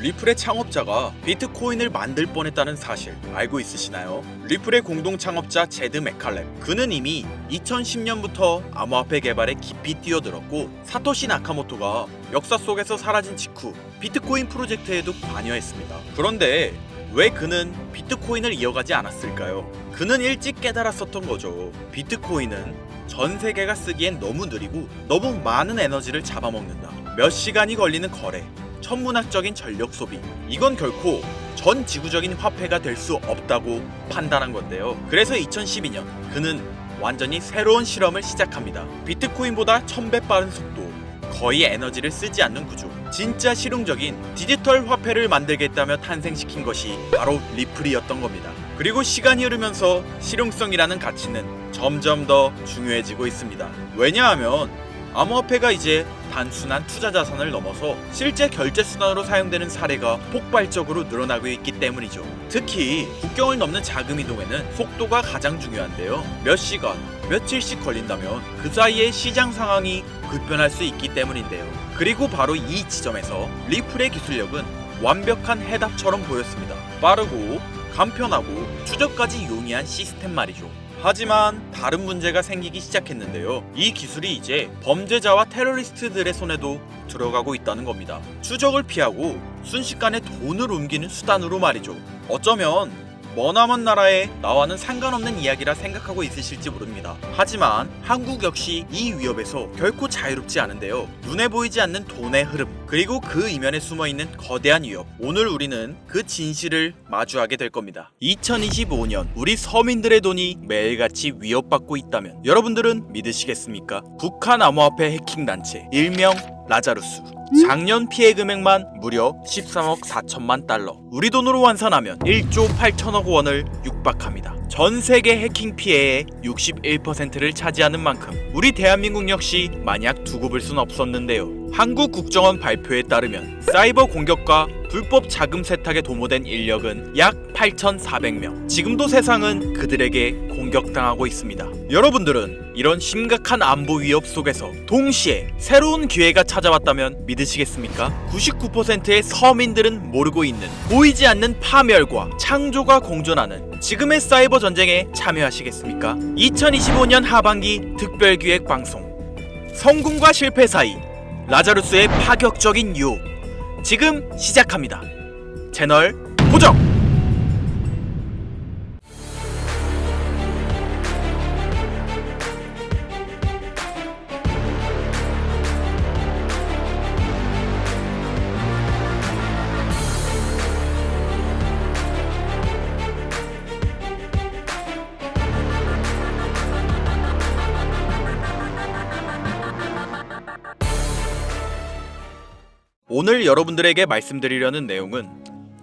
리플의 창업자가 비트코인을 만들 뻔했다는 사실 알고 있으시나요? 리플의 공동 창업자 제드 맥칼렘, 그는 이미 2010년부터 암호화폐 개발에 깊이 뛰어들었고 사토시 나카모토가 역사 속에서 사라진 직후 비트코인 프로젝트에도 관여했습니다. 그런데 왜 그는 비트코인을 이어가지 않았을까요? 그는 일찍 깨달았었던 거죠. 비트코인은 전 세계가 쓰기엔 너무 느리고 너무 많은 에너지를 잡아먹는다. 몇 시간이 걸리는 거래, 천문학적인 전력 소비, 이건 결코 전 지구적인 화폐가 될 수 없다고 판단한 건데요. 그래서 2012년 그는 완전히 새로운 실험을 시작합니다. 비트코인보다 1000배 빠른 속도, 거의 에너지를 쓰지 않는 구조, 진짜 실용적인 디지털 화폐를 만들겠다며 탄생시킨 것이 바로 리플이었던 겁니다. 그리고 시간이 흐르면서 실용성이라는 가치는 점점 더 중요해지고 있습니다. 왜냐하면 암호화폐가 이제 단순한 투자 자산을 넘어서 실제 결제 수단으로 사용되는 사례가 폭발적으로 늘어나고 있기 때문이죠. 특히 국경을 넘는 자금 이동에는 속도가 가장 중요한데요. 몇 시간, 며칠씩 걸린다면 그 사이에 시장 상황이 급변할 수 있기 때문인데요. 그리고 바로 이 지점에서 리플의 기술력은 완벽한 해답처럼 보였습니다. 빠르고 간편하고 추적까지 용이한 시스템 말이죠. 하지만 다른 문제가 생기기 시작했는데요. 이 기술이 이제 범죄자와 테러리스트들의 손에도 들어가고 있다는 겁니다. 추적을 피하고 순식간에 돈을 옮기는 수단으로 말이죠. 어쩌면 머나먼 나라에 나와는 상관없는 이야기라 생각하고 있으실지 모릅니다. 하지만 한국 역시 이 위협에서 결코 자유롭지 않은데요. 눈에 보이지 않는 돈의 흐름, 그리고 그 이면에 숨어있는 거대한 위협, 오늘 우리는 그 진실을 마주하게 될 겁니다. 2025년 우리 서민들의 돈이 매일같이 위협받고 있다면 여러분들은 믿으시겠습니까? 북한 암호화폐 해킹 단체 일명 라자루스, 작년 피해 금액만 무려 13억 4천만 달러, 우리 돈으로 환산하면 1조 8천억 원을 육박합니다. 전 세계 해킹 피해의 61%를 차지하는 만큼 우리 대한민국 역시 마냥 두고 볼 순 없었는데요. 한국 국정원 발표에 따르면 사이버 공격과 불법 자금 세탁에 도모된 인력은 약 8,400명. 지금도 세상은 그들에게 공격당하고 있습니다. 여러분들은 이런 심각한 안보 위협 속에서 동시에 새로운 기회가 찾아왔다면 믿으시겠습니까? 99%의 서민들은 모르고 있는, 보이지 않는 파멸과 창조가 공존하는 지금의 사이버 전쟁에 참여하시겠습니까? 2025년 하반기 특별기획 방송, 성공과 실패 사이 라자루스의 파격적인 유혹, 지금 시작합니다. 채널 고정! 오늘 여러분들에게 말씀드리려는 내용은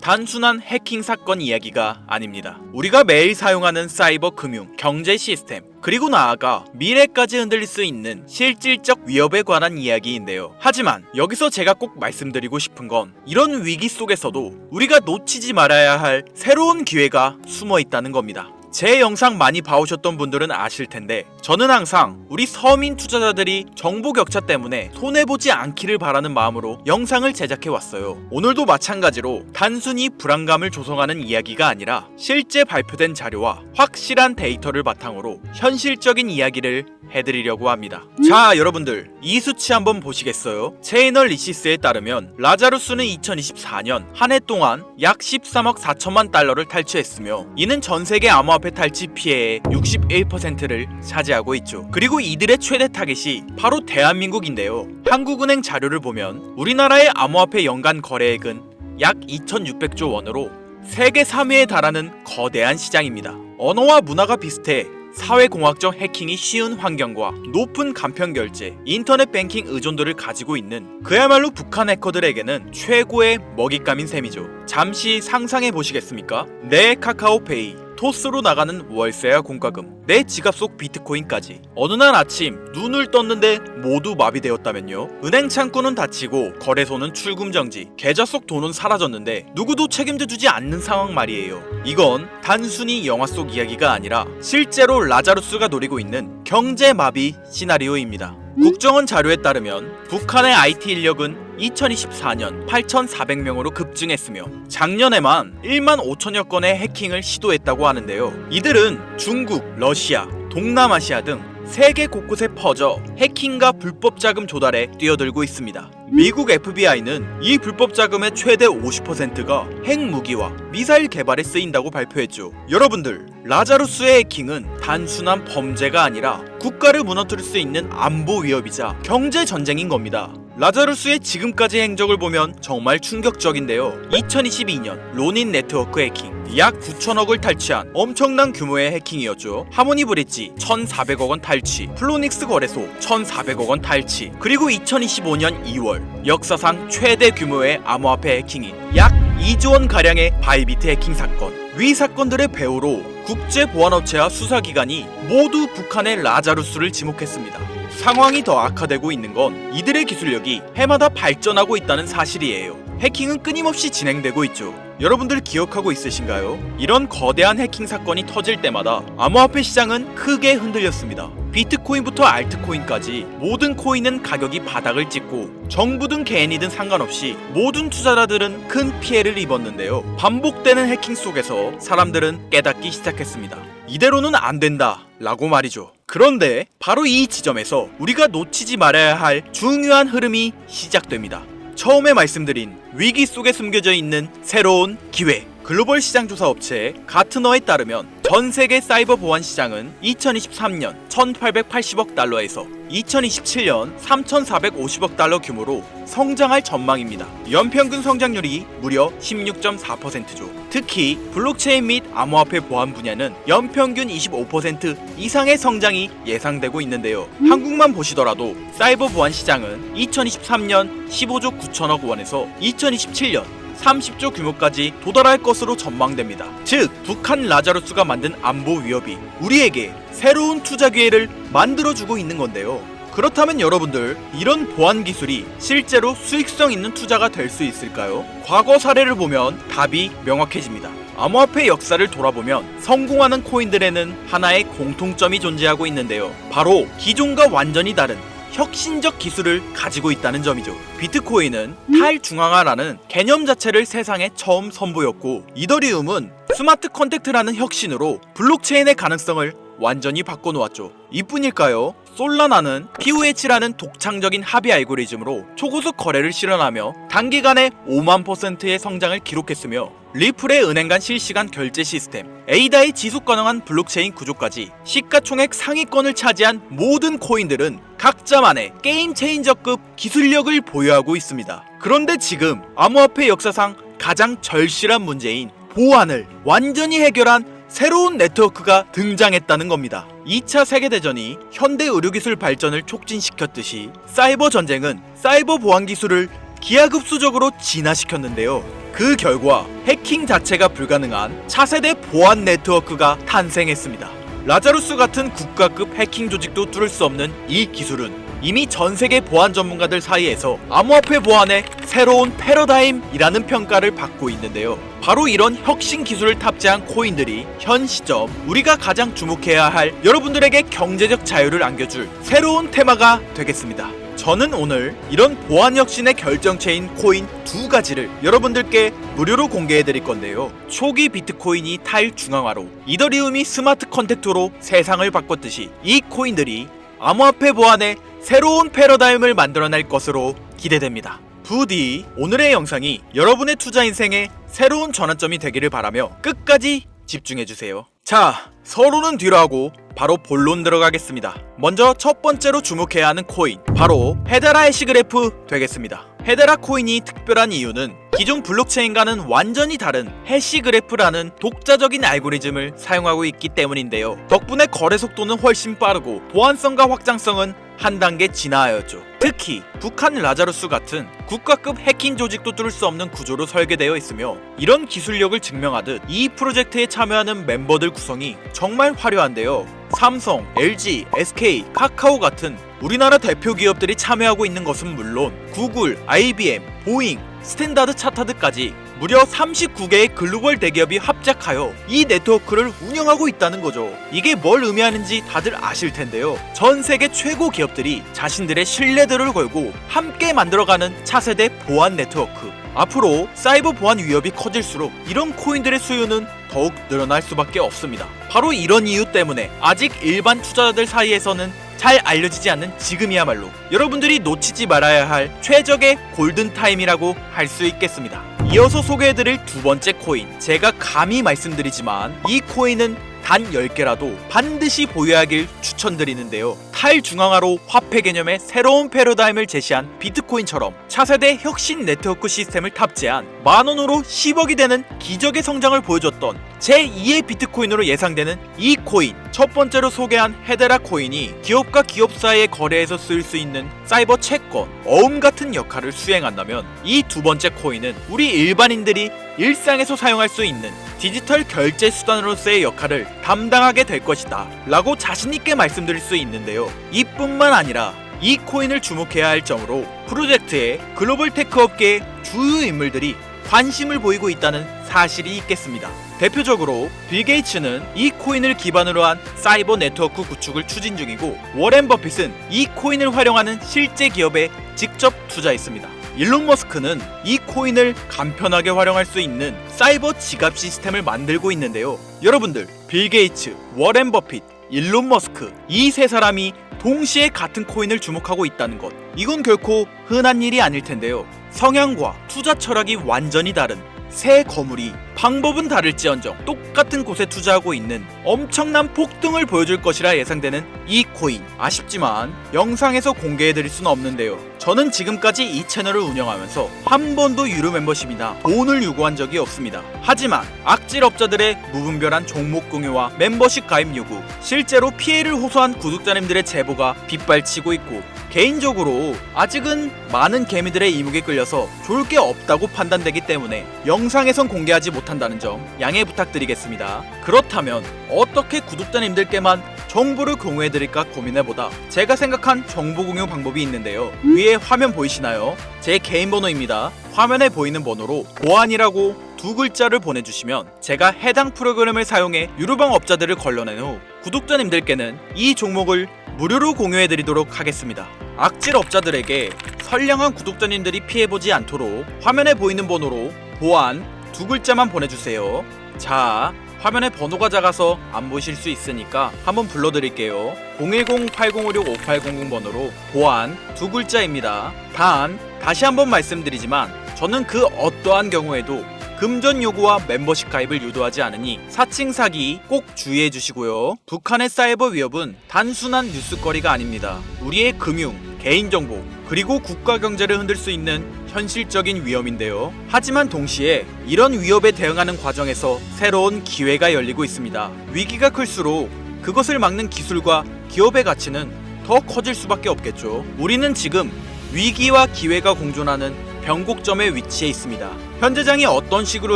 단순한 해킹 사건 이야기가 아닙니다. 우리가 매일 사용하는 사이버 금융, 경제 시스템, 그리고 나아가 미래까지 흔들릴 수 있는 실질적 위협에 관한 이야기인데요. 하지만 여기서 제가 꼭 말씀드리고 싶은 건 이런 위기 속에서도 우리가 놓치지 말아야 할 새로운 기회가 숨어 있다는 겁니다. 제 영상 많이 봐오셨던 분들은 아실 텐데 저는 항상 우리 서민 투자자들이 정보 격차 때문에 손해보지 않기를 바라는 마음으로 영상을 제작해왔어요. 오늘도 마찬가지로 단순히 불안감을 조성하는 이야기가 아니라 실제 발표된 자료와 확실한 데이터를 바탕으로 현실적인 이야기를 해드리려고 합니다. 자, 여러분들 이 수치 한번 보시겠어요? 체이널리시스에 따르면 라자루스는 2024년 한 해 동안 약 13억 4천만 달러를 탈취했으며 이는 전세계 암호화폐 탈취 피해의 61%를 차지하고 있죠. 그리고 이들의 최대 타겟이 바로 대한민국인데요. 한국은행 자료를 보면 우리나라의 암호화폐 연간 거래액은 약 2,600조 원으로 세계 3위에 달하는 거대한 시장입니다. 언어와 문화가 비슷해 사회공학적 해킹이 쉬운 환경과 높은 간편 결제, 인터넷 뱅킹 의존도를 가지고 있는 그야말로 북한 해커들에게는 최고의 먹잇감인 셈이죠. 잠시 상상해 보시겠습니까? 내 카카오페이, 토스로 나가는 월세와 공과금, 내 지갑 속 비트코인까지 어느 날 아침 눈을 떴는데 모두 마비되었다면요? 은행 창구는 닫히고 거래소는 출금 정지, 계좌 속 돈은 사라졌는데 누구도 책임져주지 않는 상황 말이에요. 이건 단순히 영화 속 이야기가 아니라 실제로 라자루스가 노리고 있는 경제 마비 시나리오입니다. 국정원 자료에 따르면 북한의 IT 인력은 2024년 8,400명으로 급증했으며 작년에만 1만 5천여 건의 해킹을 시도했다고 하는데요. 이들은 중국, 러시아, 동남아시아 등 세계 곳곳에 퍼져 해킹과 불법 자금 조달에 뛰어들고 있습니다. 미국 FBI는 이 불법 자금의 최대 50%가 핵무기와 미사일 개발에 쓰인다고 발표했죠. 여러분들, 라자루스의 해킹은 단순한 범죄가 아니라 국가를 무너뜨릴 수 있는 안보 위협이자 경제 전쟁인 겁니다. 라자루스의 지금까지 행적을 보면 정말 충격적인데요. 2022년 로닌 네트워크 해킹, 약 9천억을 탈취한 엄청난 규모의 해킹이었죠. 하모니 브릿지 1,400억 원 탈취, 플로닉스 거래소 1,400억 원 탈취, 그리고 2025년 2월 역사상 최대 규모의 암호화폐 해킹인 약 2조 원 가량의 바이비트 해킹 사건. 위 사건들의 배후로 국제보안업체와 수사기관이 모두 북한의 라자루스를 지목했습니다. 상황이 더 악화되고 있는 건 이들의 기술력이 해마다 발전하고 있다는 사실이에요. 해킹은 끊임없이 진행되고 있죠. 여러분들 기억하고 있으신가요? 이런 거대한 해킹 사건이 터질 때마다 암호화폐 시장은 크게 흔들렸습니다. 비트코인부터 알트코인까지 모든 코인은 가격이 바닥을 찍고 정부든 개인이든 상관없이 모든 투자자들은 큰 피해를 입었는데요. 반복되는 해킹 속에서 사람들은 깨닫기 시작했습니다. 이대로는 안 된다 라고 말이죠. 그런데 바로 이 지점에서 우리가 놓치지 말아야 할 중요한 흐름이 시작됩니다. 처음에 말씀드린 위기 속에 숨겨져 있는 새로운 기회. 글로벌 시장 조사 업체 가트너에 따르면 전 세계 사이버 보안 시장은 2023년 1,880억 달러에서 2027년 3,450억 달러 규모로 성장할 전망입니다. 연평균 성장률이 무려 16.4%죠. 특히 블록체인 및 암호화폐 보안 분야는 연평균 25% 이상의 성장이 예상되고 있는데요. 한국만 보시더라도 사이버 보안 시장은 2023년 15조 9천억 원에서 2027년 30조 규모까지 도달할 것으로 전망됩니다. 즉, 북한 라자루스가 만든 안보 위협이 우리에게 새로운 투자 기회를 만들어주고 있는 건데요. 그렇다면 여러분들, 이런 보안 기술이 실제로 수익성 있는 투자가 될 수 있을까요? 과거 사례를 보면 답이 명확해집니다. 암호화폐 역사를 돌아보면 성공하는 코인들에는 하나의 공통점이 존재하고 있는데요. 바로 기존과 완전히 다른 혁신적 기술을 가지고 있다는 점이죠. 비트코인은 탈중앙화라는 개념 자체를 세상에 처음 선보였고, 이더리움은 스마트 컨택트라는 혁신으로 블록체인의 가능성을 완전히 바꿔놓았죠. 이뿐일까요? 솔라나는 POH라는 독창적인 합의 알고리즘으로 초고속 거래를 실현하며 단기간에 5만%의 성장을 기록했으며, 리플의 은행 간 실시간 결제 시스템, 에이다의 지속 가능한 블록체인 구조까지 시가총액 상위권을 차지한 모든 코인들은 각자만의 게임 체인저급 기술력을 보유하고 있습니다. 그런데 지금 암호화폐 역사상 가장 절실한 문제인 보안을 완전히 해결한 새로운 네트워크가 등장했다는 겁니다. 2차 세계대전이 현대 의료기술 발전을 촉진시켰듯이 사이버 전쟁은 사이버 보안 기술을 기하급수적으로 진화시켰는데요. 그 결과 해킹 자체가 불가능한 차세대 보안 네트워크가 탄생했습니다. 라자루스 같은 국가급 해킹 조직도 뚫을 수 없는 이 기술은 이미 전 세계 보안 전문가들 사이에서 암호화폐 보안의 새로운 패러다임이라는 평가를 받고 있는데요. 바로 이런 혁신 기술을 탑재한 코인들이 현 시점 우리가 가장 주목해야 할 여러분들에게 경제적 자유를 안겨줄 새로운 테마가 되겠습니다. 저는 오늘 이런 보안 혁신의 결정체인 코인 두 가지를 여러분들께 무료로 공개해 드릴 건데요. 초기 비트코인이 탈중앙화로 이더리움이 스마트 컨택트로 세상을 바꿨듯이 이 코인들이 암호화폐 보안의 새로운 패러다임을 만들어낼 것으로 기대됩니다. 부디 오늘의 영상이 여러분의 투자 인생에 새로운 전환점이 되기를 바라며 끝까지 집중해주세요. 자, 서론은 뒤로 하고 바로 본론 들어가겠습니다. 먼저 첫 번째로 주목해야 하는 코인, 바로 헤데라 해시그래프 되겠습니다. 헤데라 코인이 특별한 이유는 기존 블록체인과는 완전히 다른 해시그래프라는 독자적인 알고리즘을 사용하고 있기 때문인데요. 덕분에 거래 속도는 훨씬 빠르고 보안성과 확장성은 한 단계 진화하였죠. 특히 북한 라자루스 같은 국가급 해킹 조직도 뚫을 수 없는 구조로 설계되어 있으며, 이런 기술력을 증명하듯 이 프로젝트에 참여하는 멤버들 구성이 정말 화려한데요. 삼성, LG, SK, 카카오 같은 우리나라 대표 기업들이 참여하고 있는 것은 물론 구글, IBM, 보잉, 스탠다드 차타드까지 무려 39개의 글로벌 대기업이 합작하여 이 네트워크를 운영하고 있다는 거죠. 이게 뭘 의미하는지 다들 아실 텐데요. 전 세계 최고 기업들이 자신들의 신뢰도를 걸고 함께 만들어가는 차세대 보안 네트워크. 앞으로 사이버 보안 위협이 커질수록 이런 코인들의 수요는 더욱 늘어날 수밖에 없습니다. 바로 이런 이유 때문에 아직 일반 투자자들 사이에서는 잘 알려지지 않는 지금이야말로 여러분들이 놓치지 말아야 할 최적의 골든타임이라고 할 수 있겠습니다. 이어서 소개해드릴 두 번째 코인, 제가 감히 말씀드리지만 이 코인은 단 10개라도 반드시 보유하길 추천드리는데요. 탈중앙화로 화폐 개념의 새로운 패러다임을 제시한 비트코인처럼 차세대 혁신 네트워크 시스템을 탑재한 만원으로 10억이 되는 기적의 성장을 보여줬던 제2의 비트코인으로 예상되는 이 코인. 첫 번째로 소개한 헤데라 코인이 기업과 기업 사이의 거래에서 쓰일 수 있는 사이버 채권, 어음 같은 역할을 수행한다면 이 두 번째 코인은 우리 일반인들이 일상에서 사용할 수 있는 디지털 결제 수단으로서의 역할을 담당하게 될 것이다 라고 자신있게 말씀드릴 수 있는데요. 이뿐만 아니라 이 코인을 주목해야 할 점으로 프로젝트에 글로벌 테크 업계의 주요 인물들이 관심을 보이고 있다는 사실이 있겠습니다. 대표적으로 빌 게이츠는 이 코인을 기반으로 한 사이버 네트워크 구축을 추진 중이고, 워렌 버핏은 이 코인을 활용하는 실제 기업에 직접 투자했습니다. 일론 머스크는 이 코인을 간편하게 활용할 수 있는 사이버 지갑 시스템을 만들고 있는데요. 여러분들, 빌 게이츠, 워렌 버핏, 일론 머스크, 이 세 사람이 동시에 같은 코인을 주목하고 있다는 것, 이건 결코 흔한 일이 아닐 텐데요. 성향과 투자 철학이 완전히 다른 새 거물이 방법은 다를지언정 똑같은 곳에 투자하고 있는 엄청난 폭등을 보여줄 것이라 예상되는 이 코인. 아쉽지만 영상에서 공개해드릴 수는 없는데요. 저는 지금까지 이 채널을 운영하면서 한 번도 유료 멤버십이나 돈을 요구한 적이 없습니다. 하지만 악질업자들의 무분별한 종목 공유와 멤버십 가입 요구, 실제로 피해를 호소한 구독자님들의 제보가 빗발치고 있고, 개인적으로 아직은 많은 개미들의 이목에 끌려서 좋을 게 없다고 판단되기 때문에 영상에선 공개하지 못한다는 점 양해 부탁드리겠습니다. 그렇다면 어떻게 구독자님들께만 정보를 공유해드릴까 고민해보다 제가 생각한 정보 공유 방법이 있는데요. 위에 화면 보이시나요? 제 개인 번호입니다. 화면에 보이는 번호로 보안이라고 두 글자를 보내주시면 제가 해당 프로그램을 사용해 유료방 업자들을 걸러낸 후 구독자님들께는 이 종목을 무료로 공유해드리도록 하겠습니다. 악질 업자들에게 선량한 구독자님들이 피해보지 않도록 화면에 보이는 번호로 보안 두 글자만 보내주세요. 자, 화면에 번호가 작아서 안 보실 수 있으니까 한번 불러드릴게요. 010-8056-5800 번호로 보안 두 글자입니다. 단, 다시 한번 말씀드리지만 저는 그 어떠한 경우에도 금전 요구와 멤버십 가입을 유도하지 않으니 사칭 사기 꼭 주의해 주시고요. 북한의 사이버 위협은 단순한 뉴스거리가 아닙니다. 우리의 금융, 개인정보, 그리고 국가 경제를 흔들 수 있는 현실적인 위험인데요. 하지만 동시에 이런 위협에 대응하는 과정에서 새로운 기회가 열리고 있습니다. 위기가 클수록 그것을 막는 기술과 기업의 가치는 더 커질 수밖에 없겠죠. 우리는 지금 위기와 기회가 공존하는 변곡점에 위치해 있습니다. 현재장이 어떤 식으로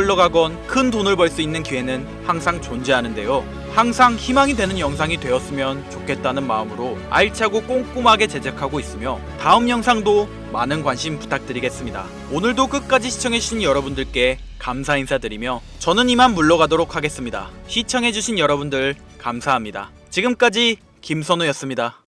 흘러가건 큰 돈을 벌 수 있는 기회는 항상 존재하는데요. 항상 희망이 되는 영상이 되었으면 좋겠다는 마음으로 알차고 꼼꼼하게 제작하고 있으며 다음 영상도 많은 관심 부탁드리겠습니다. 오늘도 끝까지 시청해주신 여러분들께 감사 인사드리며 저는 이만 물러가도록 하겠습니다. 시청해주신 여러분들 감사합니다. 지금까지 김선우였습니다.